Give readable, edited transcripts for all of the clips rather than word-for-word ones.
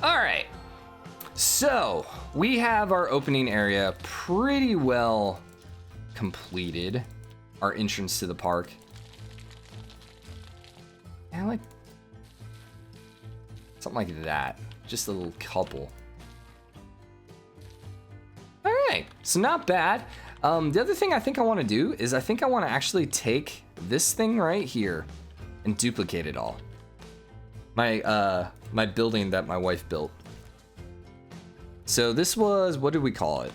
All right. So we have our opening area pretty well completed. Our entrance to the park. And like something like that. Just a little couple. All right, so not bad. The other thing I think I want to do is I think I want to actually take this thing right here and duplicate it all. My building that my wife built. So this was, what did we call it?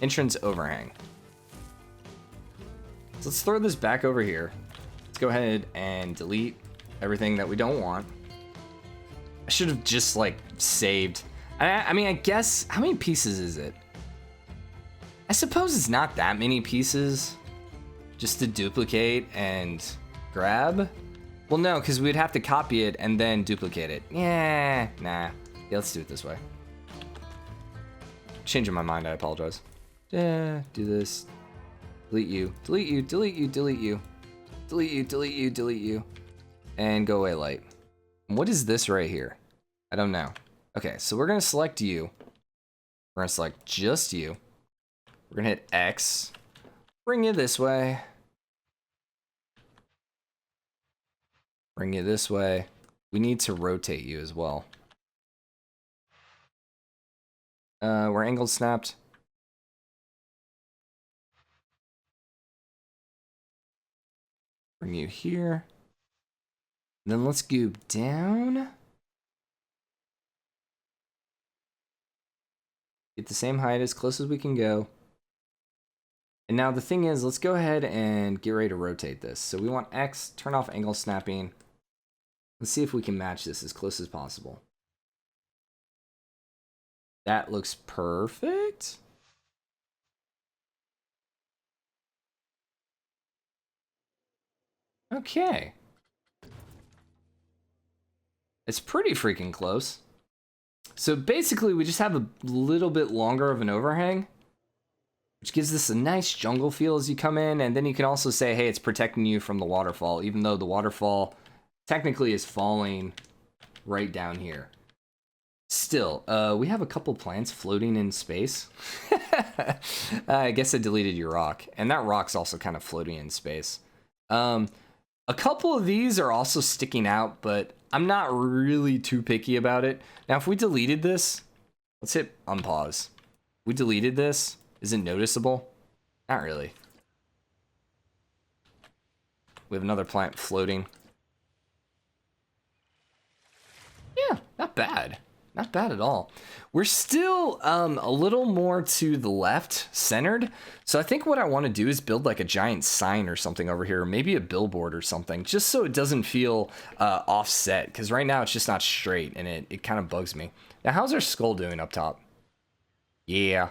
Entrance overhang. So let's throw this back over here. Let's go ahead and delete everything that we don't want. I should have just like saved. I mean, I guess, how many pieces is it? I suppose it's not that many pieces just to duplicate and grab. Well, no, because we'd have to copy it and then duplicate it. Yeah, nah. Yeah, let's do it this way. Changing my mind, I apologize. Yeah, do this. Delete you, delete you, delete you, delete you. Delete you, delete you, delete you. And go away, light. What is this right here? I don't know. Okay, so we're gonna select you. We're gonna select just you. We're gonna hit X. Bring you this way. Bring you this way. We need to rotate you as well. We're angled snapped. Bring you here. Then let's go down. Get the same height as close as we can go. And now the thing is, let's go ahead and get ready to rotate this. So we want X, turn off angle snapping. Let's see if we can match this as close as possible. That looks perfect. Okay. It's pretty freaking close. So basically, we just have a little bit longer of an overhang, which gives this a nice jungle feel as you come in. And then you can also say, hey, it's protecting you from the waterfall, even though the waterfall technically is falling right down here. Still, we have a couple plants floating in space. I guess I deleted your rock. And that rock's also kind of floating in space. A couple of these are also sticking out, but I'm not really too picky about it. Now, if we deleted this, let's hit unpause. We deleted this. Is it noticeable? Not really. We have another plant floating. Yeah, not bad. Not bad at all. We're still a little more to the left centered. So I think what I want to do is build like a giant sign or something over here, or maybe a billboard or something, just so it doesn't feel offset. Because right now it's just not straight and it kind of bugs me. Now, how's our skull doing up top? Yeah.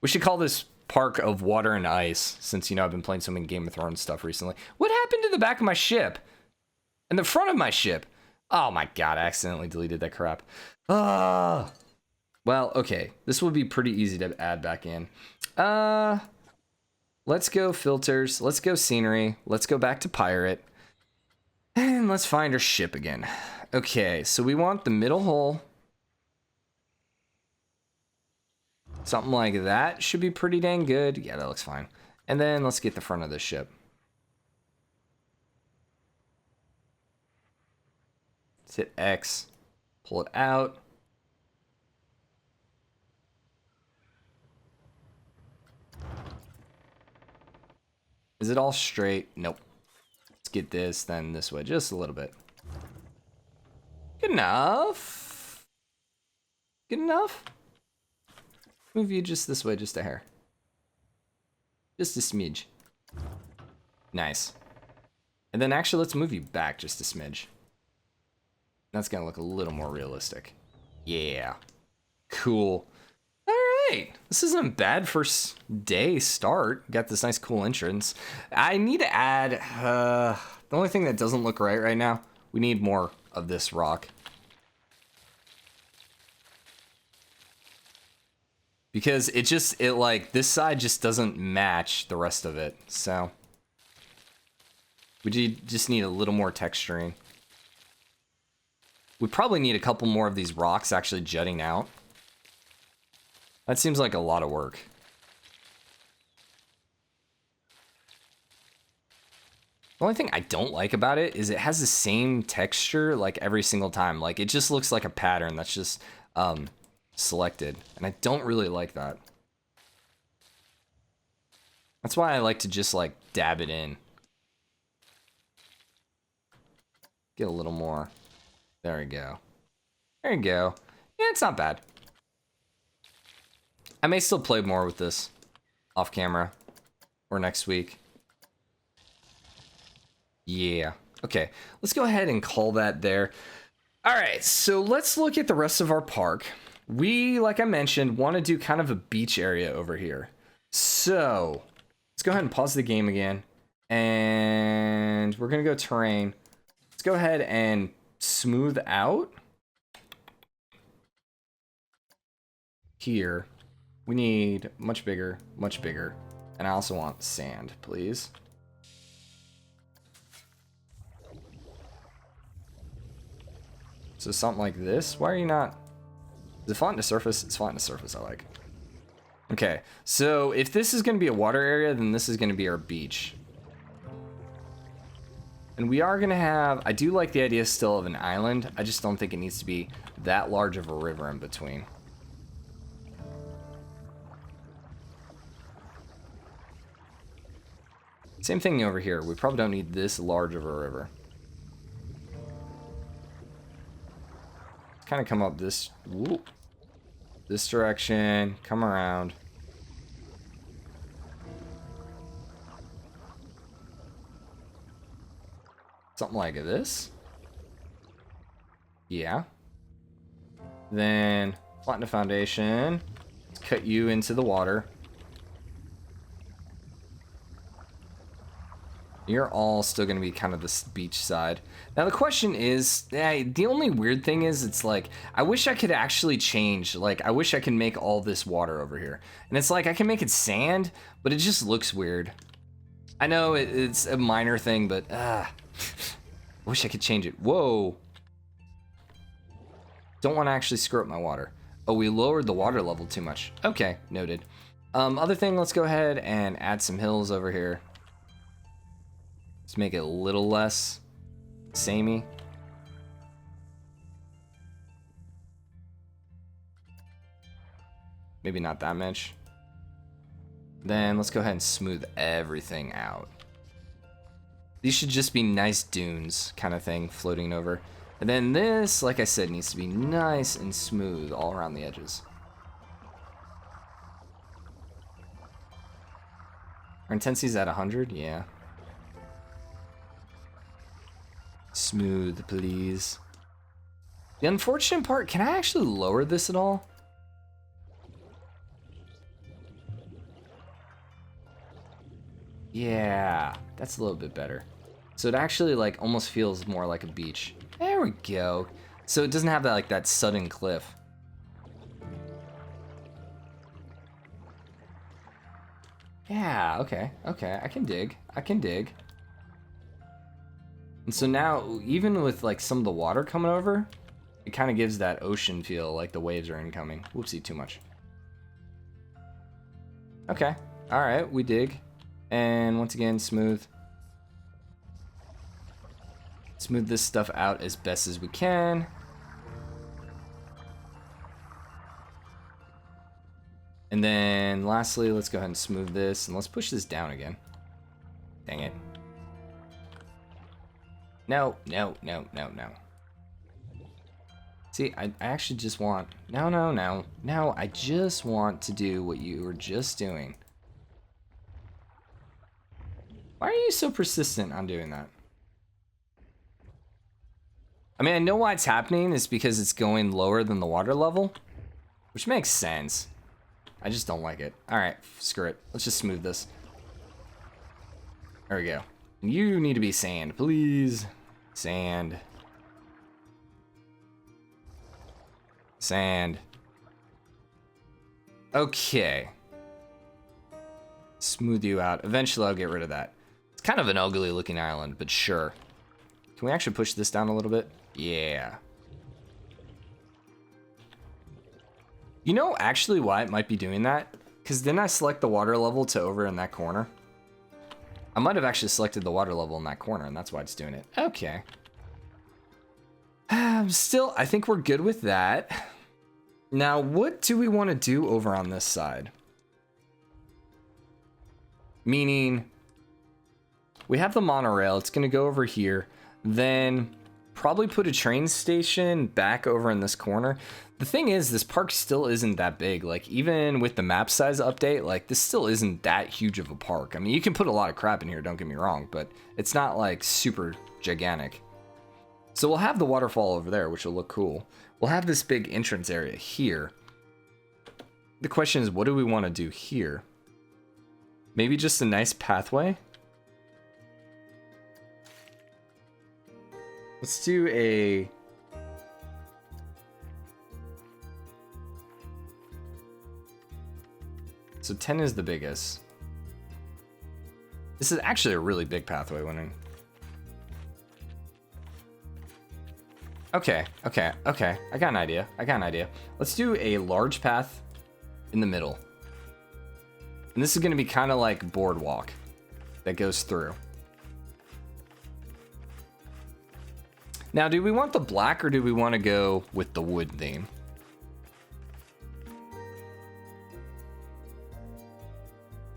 We should call this Park of Water and Ice, since, you know, I've been playing so many Game of Thrones stuff recently. What happened to the back of my ship? And the front of my ship? Oh my god, I accidentally deleted that crap. Well, okay. This will be pretty easy to add back in. Let's go filters. Let's go scenery. Let's go back to pirate. And let's find our ship again. Okay, so we want the middle hull. Something like that should be pretty dang good. Yeah, that looks fine. And then let's get the front of this ship. Let's hit X, pull it out. Is it all straight? Nope. Let's get this, then this way, just a little bit. Good enough. Good enough. Move you just this way, just a hair. Just a smidge. Nice. And then actually, let's move you back just a smidge. That's gonna look a little more realistic. Yeah. Cool. All right. This isn't a bad first day start. Got this nice cool entrance. I need to add, the only thing that doesn't look right now, we need more of this rock. Because it like, this side just doesn't match the rest of it, so. We just need a little more texturing. We probably need a couple more of these rocks actually jutting out. That seems like a lot of work. The only thing I don't like about it is it has the same texture like every single time. Like it just looks like a pattern that's just selected. And I don't really like that. That's why I like to just like dab it in. Get a little more. There we go. There you go. Yeah, it's not bad. I may still play more with this off camera or next week. Yeah. Okay, let's go ahead and call that there. All right, so let's look at the rest of our park. We, like I mentioned, want to do kind of a beach area over here. So let's go ahead and pause the game again. And we're going to go terrain. Let's go ahead and smooth out. Here, we need much bigger, much bigger. And I also want sand, please. So something like this. Why are you not? Is it flat to surface? It's flat to surface, I like. Okay, so if this is going to be a water area, then this is going to be our beach. And we are going to have, I do like the idea still of an island. I just don't think it needs to be that large of a river in between. Same thing over here. We probably don't need this large of a river. Kind of come up this, whoop, this direction, come around. Something like this. Yeah. Then flatten the foundation. Let's cut you into the water. You're all still going to be kind of this beach side. Now the question is, the only weird thing is, it's like, I wish I could actually change, like, I wish I could make all this water over here. And it's like, I can make it sand, but it just looks weird. I know it's a minor thing, but, I wish I could change it. Whoa. Don't want to actually screw up my water. Oh, we lowered the water level too much. Okay, noted. Other thing, let's go ahead and add some hills over here. Let's make it a little less samey. Maybe not that much. Then let's go ahead and smooth everything out. These should just be nice dunes kind of thing floating over. And then this, like I said, needs to be nice and smooth all around the edges. Our intensity's at 100? Yeah. Smooth, please. The unfortunate part, can I actually lower this at all? Yeah, that's a little bit better. So it actually like almost feels more like a beach. There we go. So it doesn't have that like that sudden cliff. Yeah, okay, okay, I can dig. I can dig. And so now, even with like some of the water coming over, it kind of gives that ocean feel, like the waves are incoming. Whoopsie, too much. Okay, all right, we dig. And once again, smooth. Smooth this stuff out as best as we can. And then lastly, let's go ahead and smooth this, and let's push this down again. Dang it. No, no, no, no, no. See, I actually just want... No, no, no. No, I just want to do what you were just doing. Why are you so persistent on doing that? I mean, I know why it's happening is because it's going lower than the water level, which makes sense. I just don't like it. All right, screw it. Let's just smooth this. There we go. You need to be sand, please. Sand. Sand. Okay. Smooth you out. Eventually, I'll get rid of that. It's kind of an ugly looking island, but sure. Can we actually push this down a little bit? Yeah. You know actually why it might be doing that? Because didn't I select the water level to over in that corner? I might have actually selected the water level in that corner, and that's why it's doing it. Okay. Still, I think we're good with that. Now, what do we want to do over on this side? Meaning, we have the monorail. It's going to go over here. Then probably put a train station back over in this corner. The thing is, this park still isn't that big. Like, even with the map size update, like, this still isn't that huge of a park. I mean, you can put a lot of crap in here, don't get me wrong, but it's not, like, super gigantic. So we'll have the waterfall over there, which will look cool. We'll have this big entrance area here. The question is, what do we want to do here? Maybe just a nice pathway? Let's do a... So 10 is the biggest. This is actually a really big pathway winning. Okay. I got an idea. Let's do a large path in the middle. And this is going to be kind of like boardwalk that goes through. Now, do we want the black or do we want to go with the wood theme?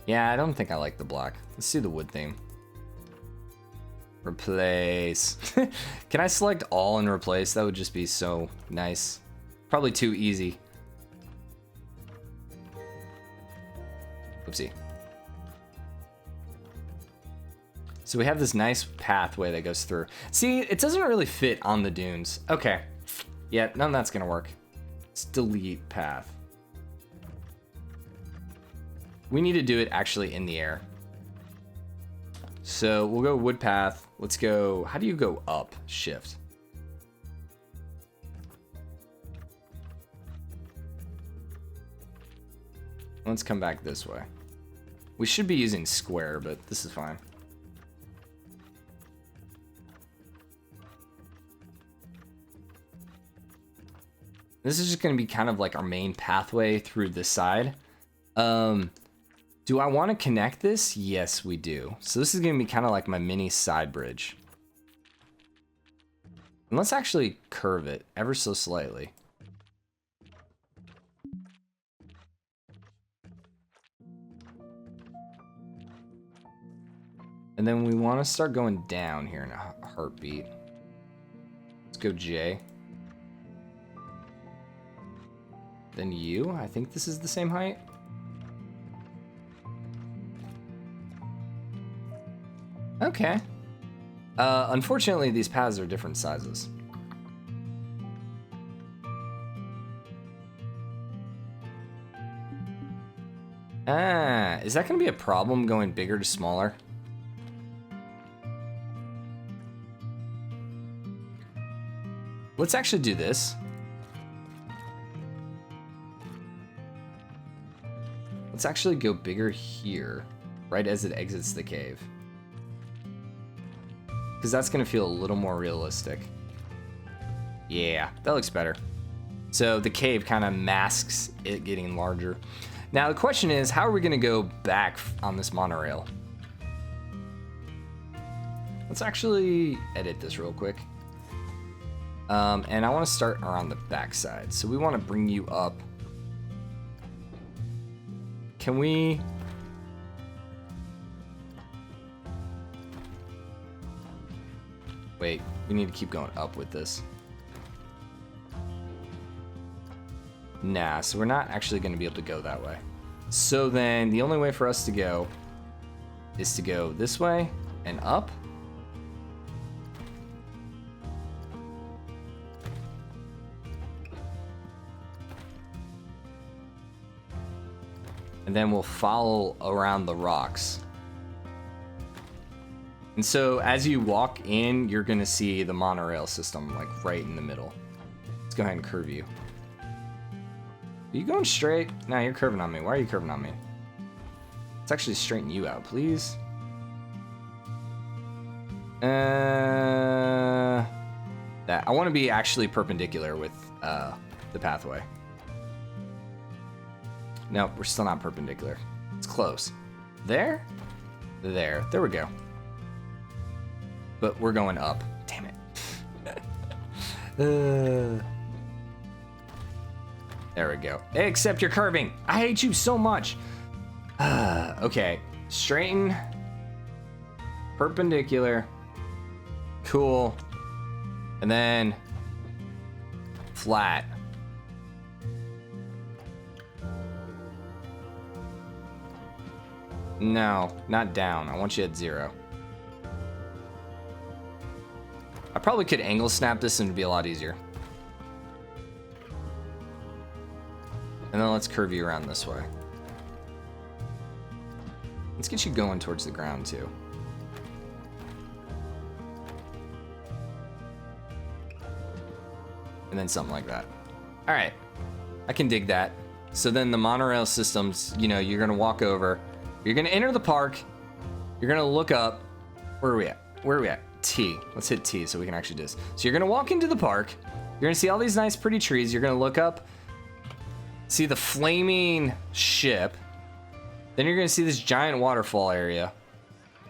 Yeah, I don't think I like the black. Let's do the wood theme. Replace. Can I select all and replace? That would just be so nice. Probably too easy. Oopsie. So we have this nice pathway that goes through. See, it doesn't really fit on the dunes. Okay. Yeah, none of that's gonna work. Let's delete path. We need to do it actually in the air. So we'll go wood path. Let's go, how do you go up? Shift. Let's come back this way. We should be using square, but this is fine. This is just going to be kind of like our main pathway through this side. Do I want to connect this? Yes, we do. So this is going to be kind of like my mini side bridge. And let's actually curve it ever so slightly. And then we want to start going down here in a heartbeat. Let's go J. Then U. I think this is the same height. Okay. Unfortunately, these paths are different sizes. Is that going to be a problem going bigger to smaller? Let's actually do this. Let's actually go bigger here, right as it exits the cave. Because that's going to feel a little more realistic. Yeah, that looks better. So the cave kind of masks it getting larger. Now the question is, how are we going to go back on this monorail? Let's actually edit this real quick. And I want to start around the back side. So we want to bring you up. Can we... Wait, we need to keep going up with this. Nah, so we're not actually going to be able to go that way. So then the only way for us to go is to go this way and up. And then we'll follow around the rocks. And so as you walk in, you're gonna see the monorail system like right in the middle. Let's go ahead and curve you. Are you going straight? No, you're curving on me. Why are you curving on me? Let's actually straighten you out, please. That I want to be actually perpendicular with the pathway. No, we're still not perpendicular. It's close. There? There we go. But we're going up. Damn it. There we go. Except you're curving. I hate you so much. Okay. Straighten. Perpendicular. Cool. And then flat. No, not down. I want you at 0. I probably could angle snap this and it'd be a lot easier. And then let's curve you around this way. Let's get you going towards the ground too. And then something like that. All right, I can dig that. So then the monorail systems, you know, you're gonna walk over, you're gonna enter the park, you're gonna look up. Where are we at? Where are we at? T. Let's hit T so we can actually do this. So you're gonna walk into the park, you're gonna see all these nice pretty trees, you're gonna look up, see the flaming ship, then you're gonna see this giant waterfall area.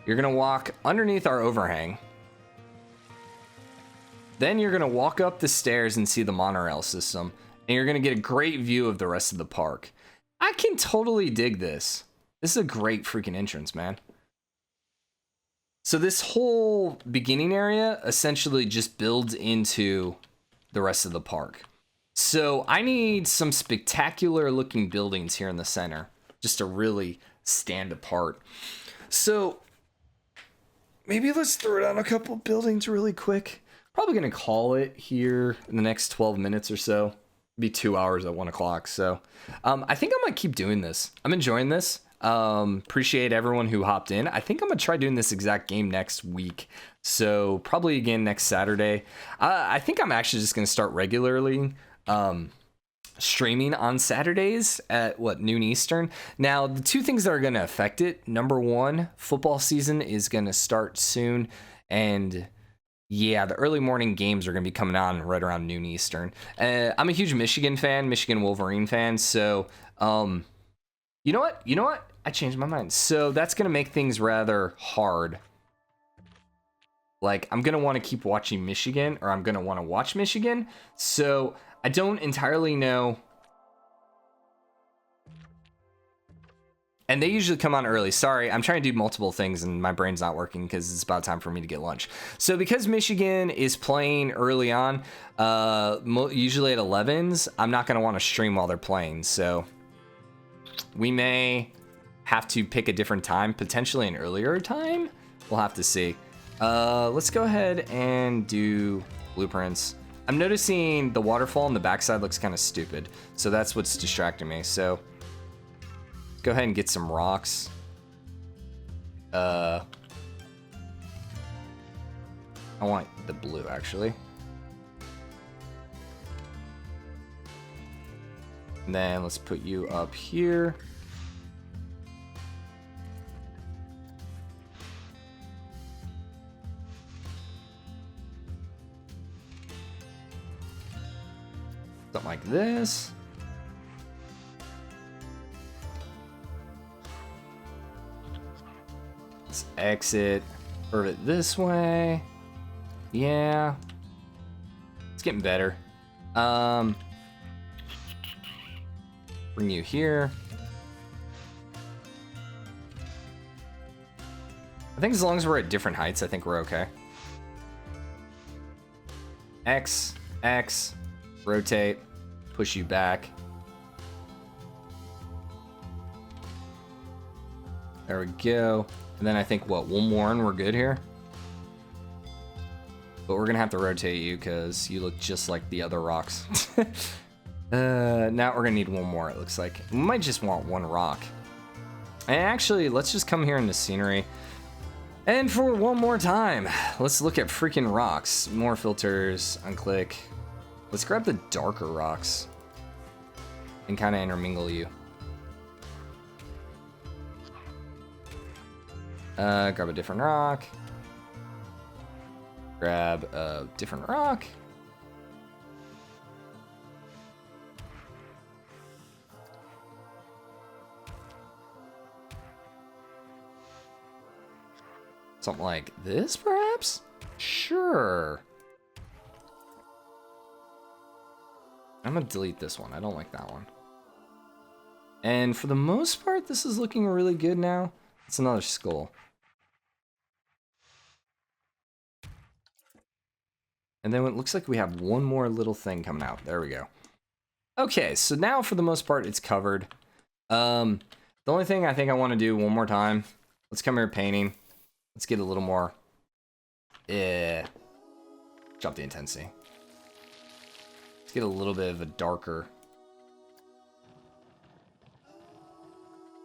You're gonna walk underneath our overhang. Then you're gonna walk up the stairs and see the monorail system, and you're gonna get a great view of the rest of the park. I can totally dig this. This is a great freaking entrance, man. So this whole beginning area essentially just builds into the rest of the park. So I need some spectacular looking buildings here in the center just to really stand apart. So maybe let's throw down a couple buildings really quick. Probably gonna call it here in the next 12 minutes or so. It'll be 2 hours at 1 o'clock. So I think I might keep doing this. I'm enjoying this. Appreciate everyone who hopped in. I think I'm gonna try doing this exact game next week. So probably again next Saturday. I think I'm actually just gonna start regularly streaming on Saturdays at noon Eastern. Now, the two things that are going to affect it, number one, football season is going to start soon, and yeah, the early morning games are going to be coming on right around noon Eastern. I'm a huge Michigan fan, Michigan Wolverine fan, so you know what? I changed my mind. So that's going to make things rather hard. Like, I'm going to want to keep watching Michigan, or I'm going to want to watch Michigan, so I don't entirely know. And they usually come on early. Sorry, I'm trying to do multiple things and my brain's not working because it's about time for me to get lunch. So because Michigan is playing early on, usually at 11s, I'm not going to want to stream while they're playing. So we may have to pick a different time, potentially an earlier time. We'll have to see. Let's go ahead and do blueprints. I'm noticing the waterfall on the backside looks kind of stupid, so that's what's distracting me. So let's go ahead and get some rocks. I want the blue, actually. And then let's put you up here. Something like this. Let's exit, curve it this way. Yeah. It's getting better. Bring you here. I think as long as we're at different heights, I think we're okay. X, rotate, push you back. There we go. And then I think, one more and we're good here? But we're gonna have to rotate you because you look just like the other rocks. Now we're gonna need one more, it looks like. We might just want one rock. And actually, let's just come here in the scenery. And for one more time, let's look at freaking rocks. More filters, unclick. Let's grab the darker rocks and kind of intermingle you. Grab a different rock. Grab a different rock. Something like this, perhaps? Sure. I'm gonna delete this one. I don't like that one. And for the most part, this is looking really good now. It's another skull. And then it looks like we have one more little thing coming out. There we go. Okay, so now for the most part, it's covered. The only thing I think I want to do one more time. Let's come here painting. Let's get a little more. Drop the intensity. Let's get a little bit of a darker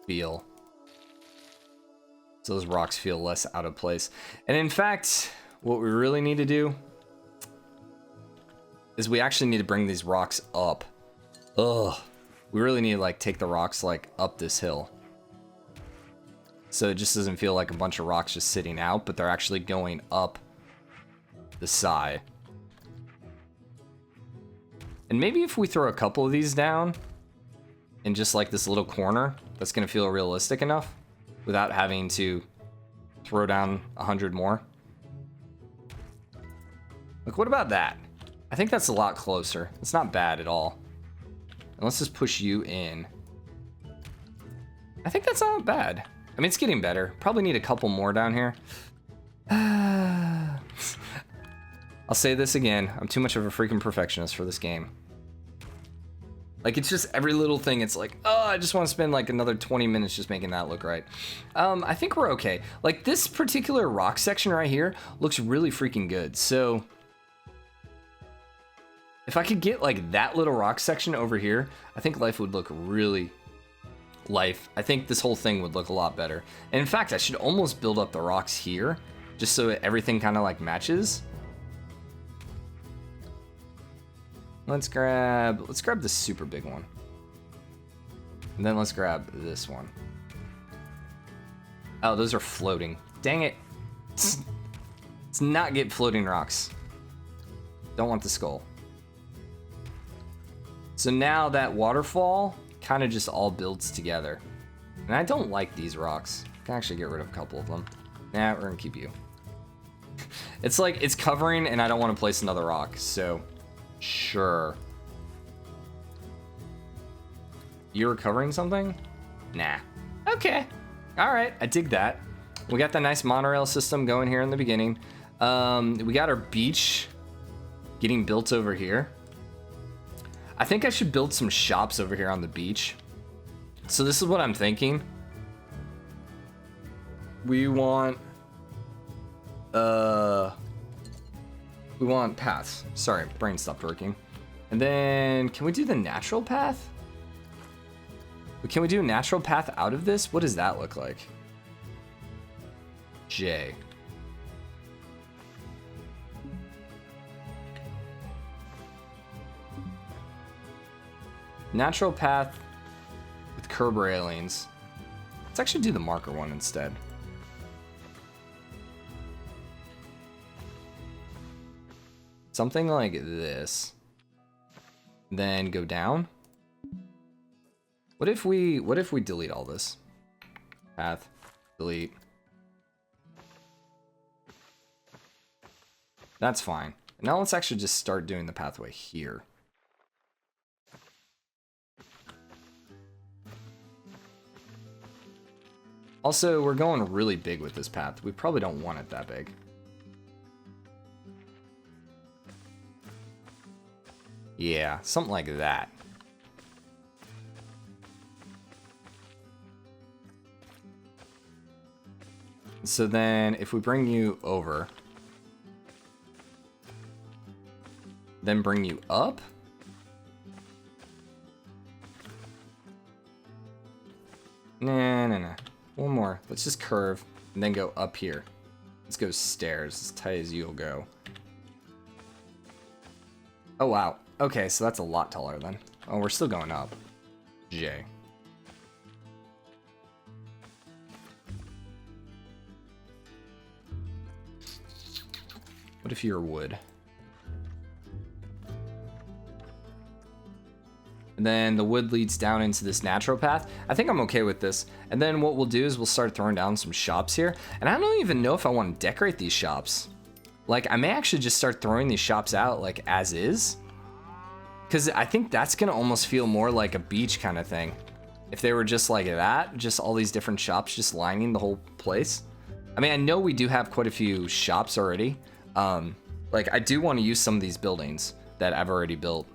feel. So those rocks feel less out of place. And in fact, what we really need to do is we actually need to bring these rocks up. Ugh. We really need to like take the rocks like up this hill. So it just doesn't feel like a bunch of rocks just sitting out, but they're actually going up the side. And maybe if we throw a couple of these down in just like this little corner, that's gonna feel realistic enough without having to throw down 100 more. Like, what about that? I think that's a lot closer. It's not bad at all. And let's just push you in. I think that's not bad. I mean, it's getting better. Probably need a couple more down here. I'll say this again. I'm too much of a freaking perfectionist for this game. Like, it's just every little thing. It's like, oh, I just want to spend like another 20 minutes just making that look right. I think we're okay. Like, this particular rock section right here looks really freaking good. So if I could get like that little rock section over here, I think life would look really I think this whole thing would look a lot better. And in fact, I should almost build up the rocks here just so everything kind of like matches. Let's grab this super big one. And then let's grab this one. Oh, those are floating. Dang it. Let's not get floating rocks. Don't want the skull. So now that waterfall kind of just all builds together. And I don't like these rocks. I can actually get rid of a couple of them. Nah, we're gonna keep you. It's like, it's covering and I don't want to place another rock, so sure. You're covering something? Nah. Okay. All right, I dig that. We got the nice monorail system going here in the beginning. We got our beach getting built over here. I think I should build some shops over here on the beach. So this is what I'm thinking. We want paths. Sorry, brain stopped working. And then can we do the natural path? Can we do a natural path out of this? What does that look like? J. Natural path with curb railings. Let's actually do the marker one instead. Something like this. Then go down. What if we delete all this? Path, delete. That's fine. Now let's actually just start doing the pathway here. Also, we're going really big with this path. We probably don't want it that big. Yeah, something like that. So then if we bring you over, then bring you up. Nah. One more. Let's just curve and then go up here. Let's go stairs as tight as you'll go. Oh, wow. Okay, so that's a lot taller then. Oh, we're still going up. J. What if you're wood? And then the wood leads down into this natural path. I think I'm okay with this. And then what we'll do is we'll start throwing down some shops here. And I don't even know if I want to decorate these shops. Like, I may actually just start throwing these shops out like as is. Because I think that's going to almost feel more like a beach kind of thing. If they were just like that, just all these different shops just lining the whole place. I mean, I know we do have quite a few shops already. Like, I do want to use some of these buildings that I've already built,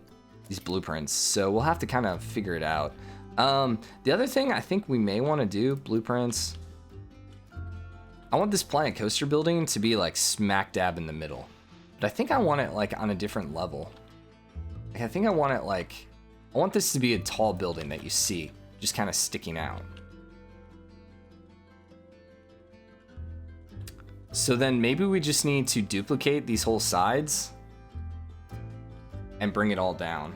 these blueprints. So we'll have to kind of figure it out. The other thing I think we may want to do, blueprints. I want this planet coaster building to be like smack dab in the middle. But I think I want it like on a different level. Like, I think I want it like, I want this to be a tall building that you see just kind of sticking out. So then maybe we just need to duplicate these whole sides and bring it all down.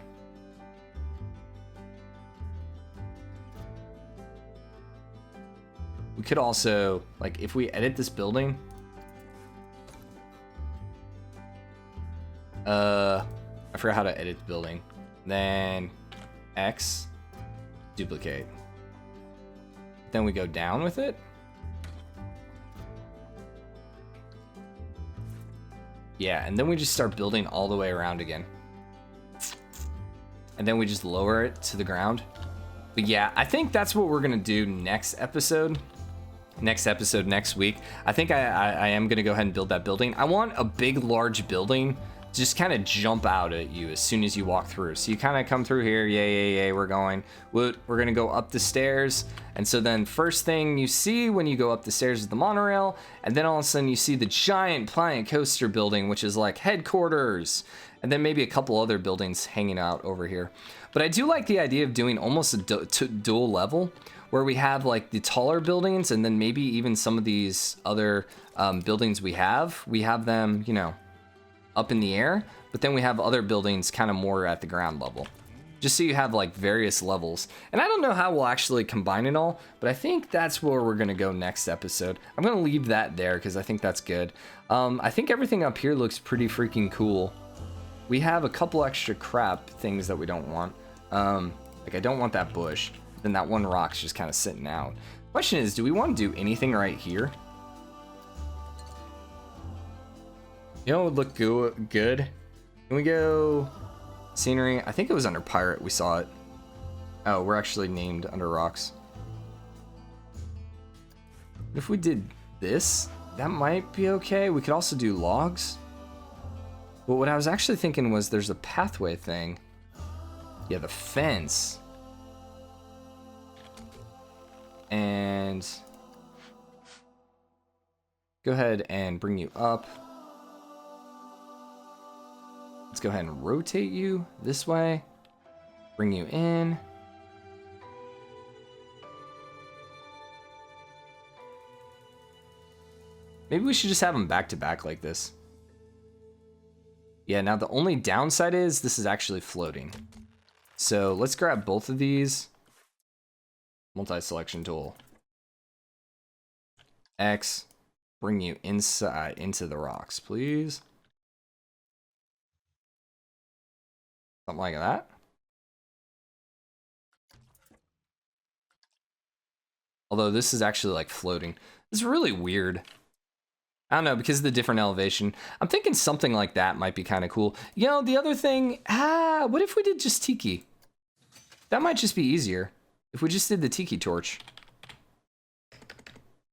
We could also, like, if we edit this building, I forgot how to edit the building. Then X, duplicate. Then we go down with it. Yeah, and then we just start building all the way around again. And then we just lower it to the ground. But yeah, I think that's what we're gonna do next episode. Next week. I think I am gonna go ahead and build that building. I want a big, large building just kind of jump out at you as soon as you walk through. So you kind of come through here, yay, we're gonna go up the stairs. And so then first thing you see when you go up the stairs is the monorail, and then all of a sudden you see the giant planet coaster building, which is like headquarters, and then maybe a couple other buildings hanging out over here. But I do like the idea of doing almost a dual level, where we have like the taller buildings, and then maybe even some of these other buildings we have them, you know, up in the air, but then we have other buildings kind of more at the ground level, just so you have like various levels. And I don't know how we'll actually combine it all, but I think that's where we're gonna go next episode. I'm gonna leave that there because I think that's good. I think everything up here looks pretty freaking cool. We have a couple extra crap things that we don't want. Like, I don't want that bush. Then that one rock's just kind of sitting out. Question is, do we want to do anything right here? You know, it would look good. Can we go scenery? I think it was under pirate. We saw it. Oh, we're actually named under rocks. If we did this, that might be okay. We could also do logs. But what I was actually thinking was there's a pathway thing. Yeah, the fence. And go ahead and bring you up. Let's go ahead and rotate you this way. Bring you in. Maybe we should just have them back to back like this. Yeah, now the only downside is this is actually floating. So let's grab both of these. Multi-selection tool. X. Bring you inside into the rocks, please. Something like that. Although this is actually like floating. It's really weird. I don't know, because of the different elevation. I'm thinking something like that might be kind of cool. You know, the other thing, what if we did just tiki? That might just be easier. If we just did the tiki torch.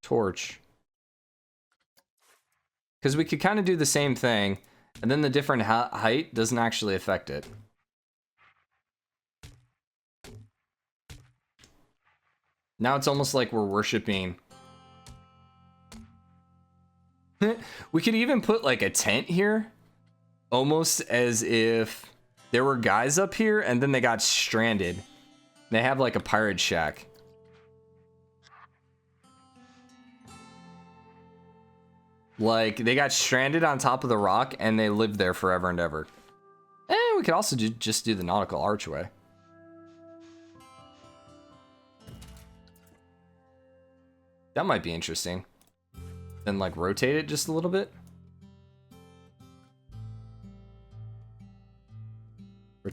Because we could kind of do the same thing, and then the different height doesn't actually affect it. Now it's almost like we're worshiping. We could even put like a tent here, almost as if there were guys up here and then they got stranded. They have like a pirate shack. Like, they got stranded on top of the rock and they lived there forever and ever. And we could also just do the nautical archway. That might be interesting. Then like rotate it just a little bit.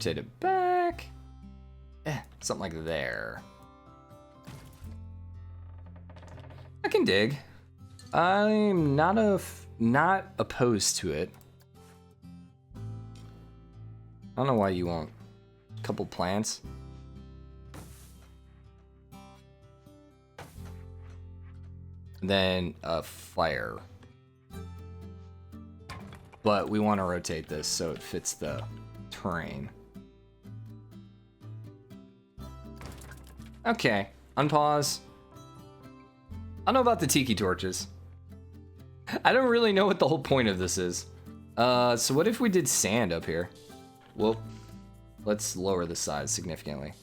rotate it back. Something like there. I can dig. I'm not opposed to it. I don't know why you won't. A couple plants. Then a fire. But we want to rotate this so it fits the terrain. Okay, unpause. I don't know about the tiki torches. I don't really know what the whole point of this is. So what if we did sand up here? Well, let's lower the size significantly.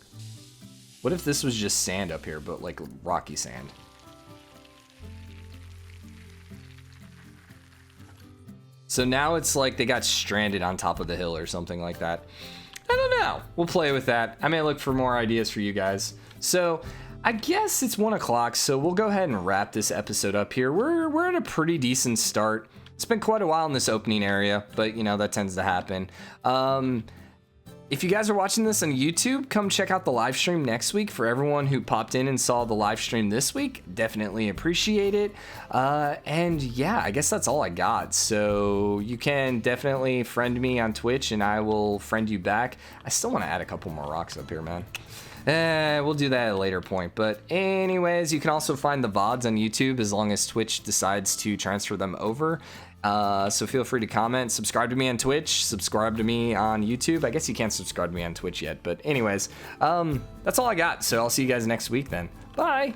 What if this was just sand up here, but like rocky sand? So now it's like they got stranded on top of the hill or something like that. I don't know. We'll play with that. I may look for more ideas for you guys. So I guess it's 1 o'clock, so we'll go ahead and wrap this episode up here. We're at a pretty decent start. It's been quite a while in this opening area, but you know, that tends to happen. If you guys are watching this on YouTube, come check out the live stream next week. For everyone who popped in and saw the live stream this week, definitely appreciate it. And yeah, I guess that's all I got. So you can definitely friend me on Twitch and I will friend you back. I still want to add a couple more rocks up here, man. We'll do that at a later point. But anyways, you can also find the VODs on YouTube as long as Twitch decides to transfer them over. So feel free to comment, subscribe to me on Twitch, subscribe to me on YouTube. I guess you can't subscribe to me on Twitch yet, but anyways, that's all I got. So I'll see you guys next week then. Bye.